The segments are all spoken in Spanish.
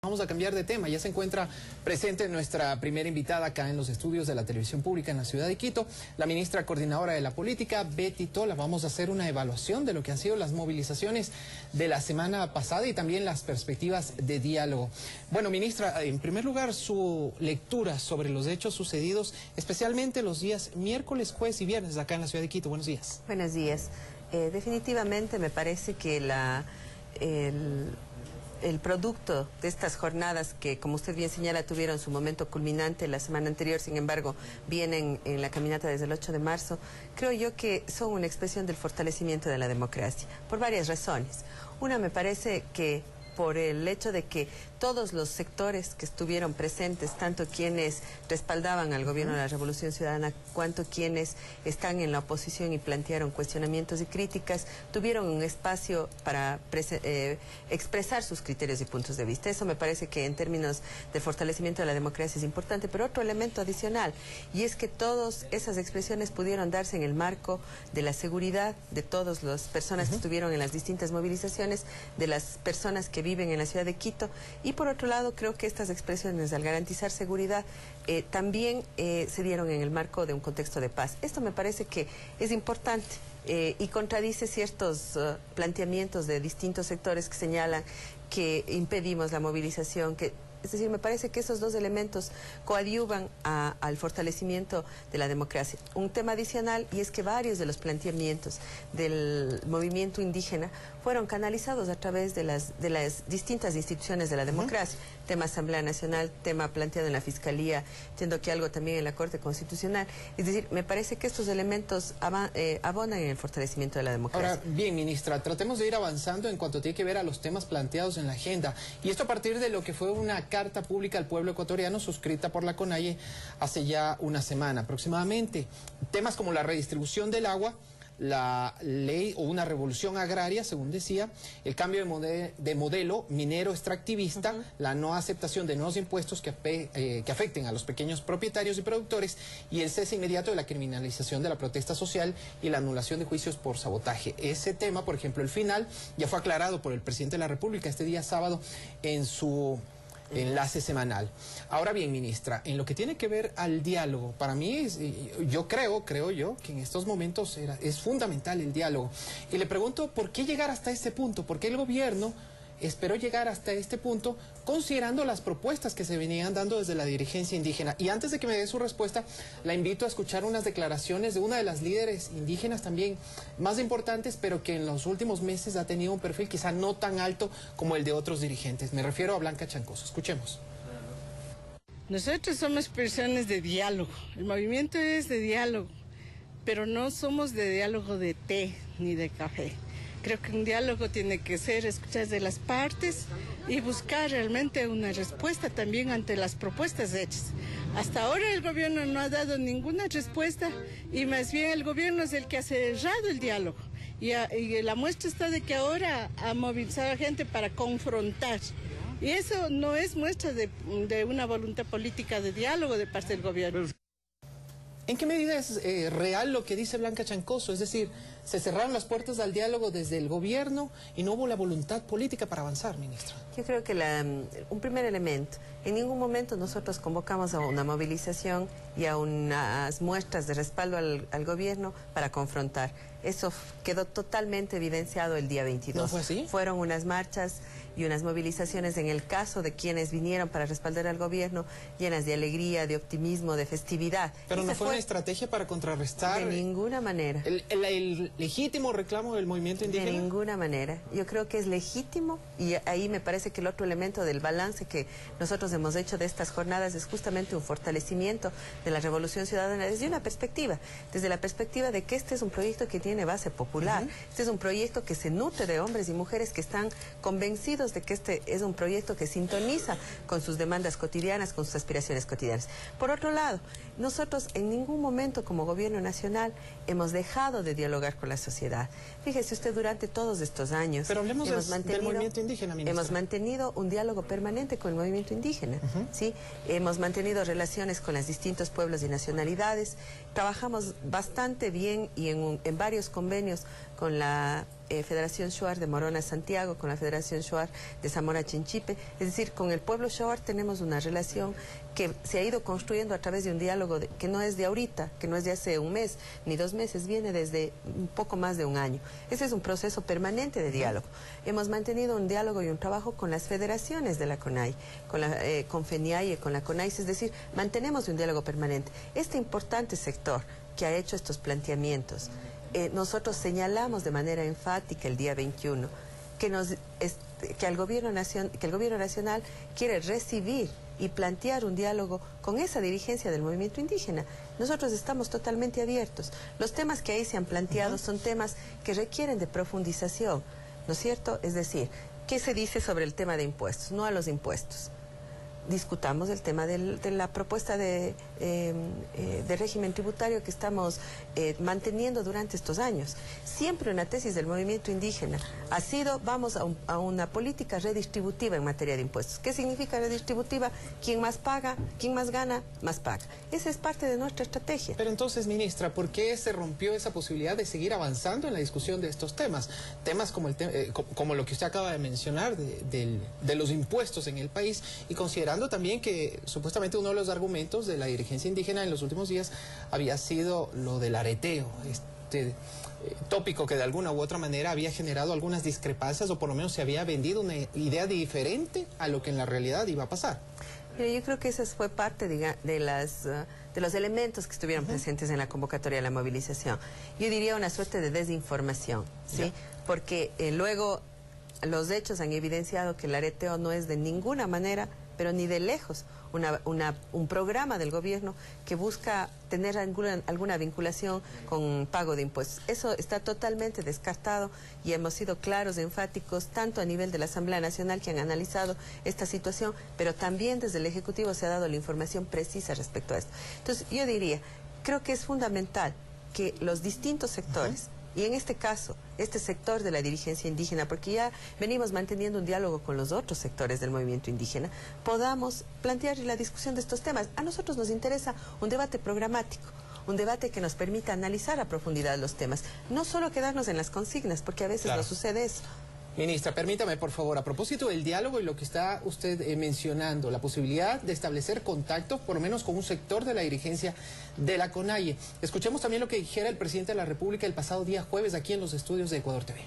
Vamos a cambiar de tema. Ya se encuentra presente nuestra primera invitada acá en los estudios de la televisión pública en la ciudad de Quito, la ministra coordinadora de la política, Betty Tola. Vamos a hacer una evaluación de lo que han sido las movilizaciones de la semana pasada y también las perspectivas de diálogo. Bueno, ministra, en primer lugar, su lectura sobre los hechos sucedidos, especialmente los días miércoles, jueves y viernes acá en la ciudad de Quito. Buenos días. Buenos días. Definitivamente me parece que el producto de estas jornadas que, como usted bien señala, tuvieron su momento culminante la semana anterior, sin embargo, vienen en la caminata desde el 8 de marzo, creo yo que son una expresión del fortalecimiento de la democracia, por varias razones. Una, me parece que por el hecho de que todos los sectores que estuvieron presentes, tanto quienes respaldaban al gobierno de la Revolución Ciudadana, cuanto quienes están en la oposición y plantearon cuestionamientos y críticas, tuvieron un espacio para expresar sus criterios y puntos de vista. Eso me parece que en términos de fortalecimiento de la democracia es importante, pero otro elemento adicional, y es que todas esas expresiones pudieron darse en el marco de la seguridad de todas las personas que estuvieron en las distintas movilizaciones, de las personas que viven en la ciudad de Quito. Y por otro lado, creo que estas expresiones, al garantizar seguridad, también se dieron en el marco de un contexto de paz. Esto me parece que es importante y contradice ciertos planteamientos de distintos sectores que señalan que impedimos la movilización, es decir, me parece que esos dos elementos coadyuvan al fortalecimiento de la democracia. Un tema adicional, y es que varios de los planteamientos del movimiento indígena fueron canalizados a través de las distintas instituciones de la democracia. Tema Asamblea Nacional, tema planteado en la Fiscalía, entiendo que algo también en la Corte Constitucional. Es decir, me parece que estos elementos abonan en el fortalecimiento de la democracia. Ahora, bien, ministra, tratemos de ir avanzando en cuanto tiene que ver a los temas planteados en la agenda. Y esto a partir de lo que fue una carta pública al pueblo ecuatoriano suscrita por la CONAIE hace ya una semana aproximadamente. Temas como la redistribución del agua, la ley o una revolución agraria, según decía, el cambio de modelo minero extractivista, la no aceptación de nuevos impuestos que afecten a los pequeños propietarios y productores y el cese inmediato de la criminalización de la protesta social y la anulación de juicios por sabotaje. Ese tema, por ejemplo, el final ya fue aclarado por el presidente de la República este día sábado en su enlace semanal. Ahora bien, ministra, en lo que tiene que ver al diálogo, para mí, creo yo, que en estos momentos es fundamental el diálogo. Y le pregunto, ¿por qué llegar hasta este punto? ¿Por qué el gobierno esperó llegar hasta este punto, considerando las propuestas que se venían dando desde la dirigencia indígena? Y antes de que me dé su respuesta, la invito a escuchar unas declaraciones de una de las líderes indígenas también más importantes, pero que en los últimos meses ha tenido un perfil quizá no tan alto como el de otros dirigentes. Me refiero a Blanca Chancoso. Escuchemos. Nosotros somos personas de diálogo, el movimiento es de diálogo, pero no somos de diálogo de té ni de café. Creo que un diálogo tiene que ser escuchar de las partes y buscar realmente una respuesta también ante las propuestas hechas. Hasta ahora el gobierno no ha dado ninguna respuesta y más bien el gobierno es el que ha cerrado el diálogo. Y la muestra está de que ahora ha movilizado a gente para confrontar. Y eso no es muestra de una voluntad política de diálogo de parte del gobierno. ¿En qué medida es real lo que dice Blanca Chancoso? Es decir, se cerraron las puertas al diálogo desde el gobierno y no hubo la voluntad política para avanzar, ministra. Yo creo que un primer elemento, en ningún momento nosotros convocamos a una movilización y a unas muestras de respaldo al gobierno para confrontar. Eso quedó totalmente evidenciado el día 22. ¿No fue así? Fueron unas marchas y unas movilizaciones, en el caso de quienes vinieron para respaldar al gobierno, llenas de alegría, de optimismo, de festividad. Pero no fue una estrategia para contrarrestar... De ninguna manera. ¿El legítimo reclamo del movimiento indígena? De ninguna manera. Yo creo que es legítimo y ahí me parece que el otro elemento del balance que nosotros hemos hecho de estas jornadas es justamente un fortalecimiento de la Revolución Ciudadana desde la perspectiva de que este es un proyecto que tiene base popular. Este es un proyecto que se nutre de hombres y mujeres que están convencidos de que este es un proyecto que sintoniza con sus demandas cotidianas, con sus aspiraciones cotidianas. Por otro lado, nosotros en ningún momento como gobierno nacional hemos dejado de dialogar con la sociedad. Fíjese usted, durante todos estos años... Pero hablemos del movimiento indígena, ministra. Hemos mantenido un diálogo permanente con el movimiento indígena, ¿sí? Hemos mantenido relaciones con los distintos pueblos y nacionalidades. Trabajamos bastante bien y en varios convenios con la Federación Shuar de Morona Santiago, con la Federación Shuar de Zamora Chinchipe. Es decir, con el pueblo Shuar tenemos una relación que se ha ido construyendo a través de un diálogo que no es de ahorita, que no es de hace un mes ni 2 meses, viene desde un poco más de un año. Ese es un proceso permanente de diálogo. Hemos mantenido un diálogo y un trabajo con las federaciones de la CONAIE, con FENIAIE, con la CONAICE, es decir, mantenemos un diálogo permanente. Este importante sector que ha hecho estos planteamientos, nosotros señalamos de manera enfática el día 21 que el gobierno nacional quiere recibir y plantear un diálogo con esa dirigencia del movimiento indígena. Nosotros estamos totalmente abiertos. Los temas que ahí se han planteado son temas que requieren de profundización, ¿no es cierto? Es decir, ¿qué se dice sobre el tema de impuestos? No a los impuestos. Discutamos el tema de la propuesta de régimen tributario que estamos manteniendo durante estos años. Siempre una tesis del movimiento indígena ha sido, vamos a una política redistributiva en materia de impuestos. ¿Qué significa redistributiva? Quien más paga, quien más gana, más paga. Esa es parte de nuestra estrategia. Pero entonces, ministra, ¿por qué se rompió esa posibilidad de seguir avanzando en la discusión de estos temas? Temas como, como lo que usted acaba de mencionar, de los impuestos en el país, y considerando también que supuestamente uno de los argumentos de la dirigencia indígena en los últimos días había sido lo del areteo, este tópico que de alguna u otra manera había generado algunas discrepancias, o por lo menos se había vendido una idea diferente a lo que en la realidad iba a pasar. Mira, yo creo que esa fue parte de los elementos que estuvieron presentes en la convocatoria de la movilización. Yo diría una suerte de desinformación, ¿sí? Porque luego los hechos han evidenciado que el areteo no es de ninguna manera, pero ni de lejos, un programa del gobierno que busca tener alguna vinculación con pago de impuestos. Eso está totalmente descartado y hemos sido claros, enfáticos, tanto a nivel de la Asamblea Nacional, que han analizado esta situación, pero también desde el Ejecutivo se ha dado la información precisa respecto a esto. Entonces, yo diría, creo que es fundamental que los distintos sectores, y en este caso, este sector de la dirigencia indígena, porque ya venimos manteniendo un diálogo con los otros sectores del movimiento indígena, podamos plantear la discusión de estos temas. A nosotros nos interesa un debate programático, un debate que nos permita analizar a profundidad los temas, no solo quedarnos en las consignas, porque a veces no sucede eso. Ministra, permítame, por favor, a propósito del diálogo y lo que está usted mencionando, la posibilidad de establecer contactos, por lo menos con un sector de la dirigencia de la CONAIE. Escuchemos también lo que dijera el presidente de la República el pasado día jueves aquí en los estudios de Ecuador TV.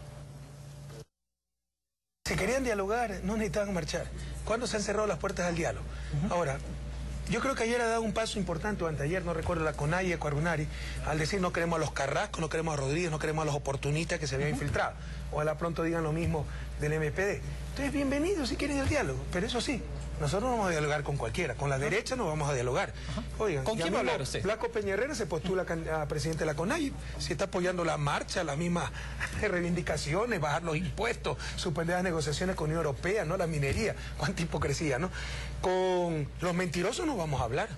Si querían dialogar, no necesitaban marchar. ¿Cuándo se han cerrado las puertas al diálogo? Ahora, yo creo que ayer ha dado un paso importante, o anteayer, no recuerdo, la CONAIE, Ecuarunari, al decir no queremos a los Carrascos, no queremos a Rodríguez, no queremos a los oportunistas que se habían infiltrado. Ojalá pronto digan lo mismo del MPD. Entonces, bienvenidos si quieren el diálogo, pero eso sí, nosotros no vamos a dialogar con cualquiera, con la derecha no vamos a dialogar. Oigan, ¿con quién va a hablar usted? Blanco Peña Herrera se postula a presidente de la CONAIE, si está apoyando la marcha, las mismas reivindicaciones, bajar los impuestos, suspender las negociaciones con la Unión Europea, ¿no? La minería, cuánta hipocresía, ¿no? Con los mentirosos no vamos a hablar.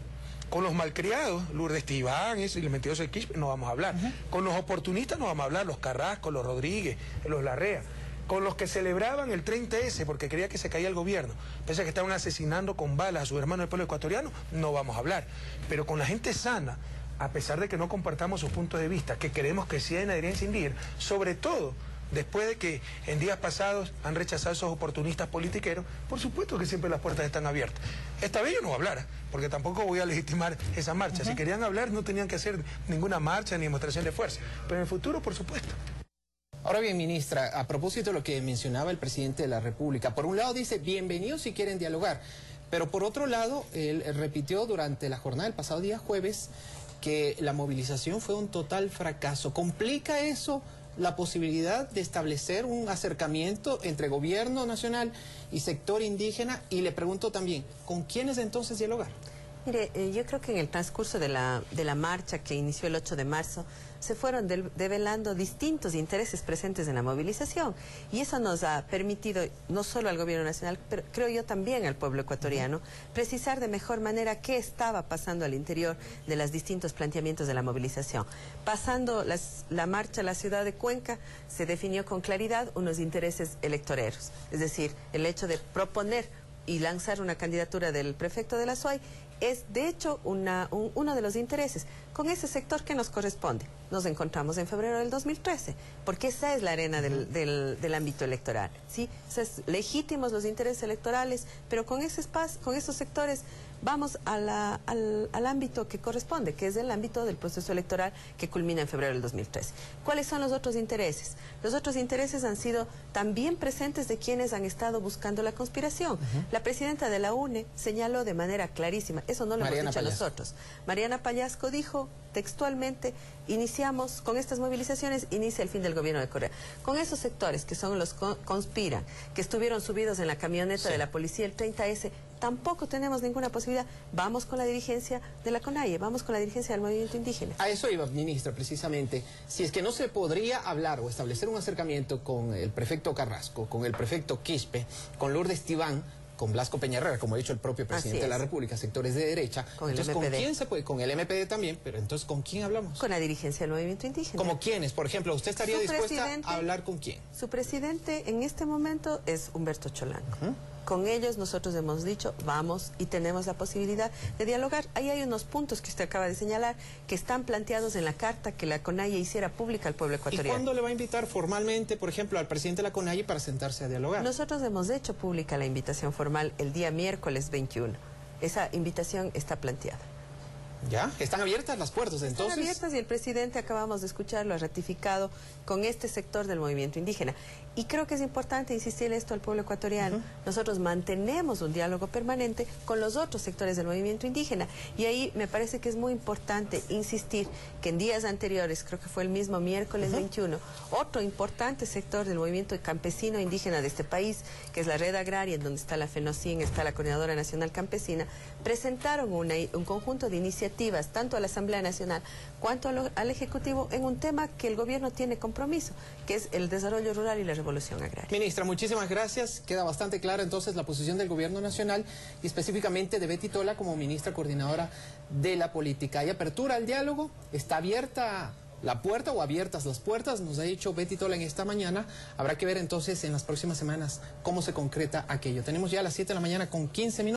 Con los malcriados, Lourdes Tibán, y los mentirosos de Quispe, no vamos a hablar. Con los oportunistas no vamos a hablar, los Carrascos, los Rodríguez, los Larrea. Con los que celebraban el 30S porque creía que se caía el gobierno, pese a que estaban asesinando con balas a sus hermanos del pueblo ecuatoriano, no vamos a hablar. Pero con la gente sana, a pesar de que no compartamos sus puntos de vista, que queremos que sea en adherencia indígena, sobre todo después de que en días pasados han rechazado esos oportunistas politiqueros, por supuesto que siempre las puertas están abiertas. Esta vez yo no voy a hablar, porque tampoco voy a legitimar esa marcha. Si querían hablar, no tenían que hacer ninguna marcha ni demostración de fuerza. Pero en el futuro, por supuesto. Ahora bien, ministra, a propósito de lo que mencionaba el presidente de la República, por un lado dice, bienvenidos si quieren dialogar, pero por otro lado, él repitió durante la jornada del pasado día jueves que la movilización fue un total fracaso. ¿Complica eso la posibilidad de establecer un acercamiento entre gobierno nacional y sector indígena? Y le pregunto también, ¿con quiénes entonces dialogar? Mire, yo creo que en el transcurso de la marcha que inició el 8 de marzo, se fueron develando distintos intereses presentes en la movilización. Y eso nos ha permitido, no solo al gobierno nacional, pero creo yo también al pueblo ecuatoriano, precisar de mejor manera qué estaba pasando al interior de los distintos planteamientos de la movilización. Pasando la marcha a la ciudad de Cuenca, se definió con claridad unos intereses electoreros. Es decir, el hecho de proponer y lanzar una candidatura del prefecto de la SUAY es de hecho uno de los intereses. Con ese sector que nos corresponde, nos encontramos en febrero del 2013, porque esa es la arena del ámbito electoral, ¿sí? O sea, es legítimos los intereses electorales, pero con ese espacio, con esos sectores, vamos al ámbito que corresponde, que es el ámbito del proceso electoral que culmina en febrero del 2013. ¿Cuáles son los otros intereses? Los otros intereses han sido también presentes de quienes han estado buscando la conspiración. La presidenta de la UNE señaló de manera clarísima, eso no lo hemos dicho nosotros. Mariana Pallasco dijo textualmente, iniciamos con estas movilizaciones, inicia el fin del gobierno de Correa. Con esos sectores que son los conspiran, que estuvieron subidos en la camioneta de la policía, el 30S, tampoco tenemos ninguna posibilidad. Vamos con la dirigencia de la CONAIE, vamos con la dirigencia del movimiento indígena. A eso iba, ministra, precisamente. Si es que no se podría hablar o establecer un acercamiento con el prefecto Carrasco, con el prefecto Quispe, con Lourdes Tibán, con Blasco Peña-Herrera, como ha dicho el propio presidente de la República, sectores de derecha. Con entonces, el MPD. ¿con quién se puede? Con el MPD también, pero entonces, ¿con quién hablamos? Con la dirigencia del movimiento indígena. ¿Como quiénes? Por ejemplo, ¿usted estaría dispuesta a hablar con quién? Su presidente en este momento es Humberto Cholanco. Con ellos nosotros hemos dicho, vamos y tenemos la posibilidad de dialogar. Ahí hay unos puntos que usted acaba de señalar que están planteados en la carta que la CONAIE hiciera pública al pueblo ecuatoriano. ¿Y cuándo le va a invitar formalmente, por ejemplo, al presidente de la CONAIE para sentarse a dialogar? Nosotros hemos hecho pública la invitación formal el día miércoles 21. Esa invitación está planteada. ¿Ya? ¿Están abiertas las puertas entonces? Están abiertas y el presidente, acabamos de escucharlo, ha ratificado con este sector del movimiento indígena. Y creo que es importante insistir esto al pueblo ecuatoriano. Nosotros mantenemos un diálogo permanente con los otros sectores del movimiento indígena. Y ahí me parece que es muy importante insistir que en días anteriores, creo que fue el mismo miércoles 21, otro importante sector del movimiento campesino indígena de este país, que es la Red Agraria, en donde está la FENOCIN, está la Coordinadora Nacional Campesina, presentaron un conjunto de iniciativas, tanto a la Asamblea Nacional cuanto al Ejecutivo, en un tema que el gobierno tiene compromiso, que es el desarrollo rural y la revolución agraria. Ministra, muchísimas gracias. Queda bastante clara entonces la posición del gobierno nacional y específicamente de Betty Tola como ministra coordinadora de la política. ¿Hay apertura al diálogo? ¿Está abierta la puerta o abiertas las puertas? Nos ha dicho Betty Tola en esta mañana. Habrá que ver entonces en las próximas semanas cómo se concreta aquello. Tenemos ya a las 7 de la mañana con 15 minutos.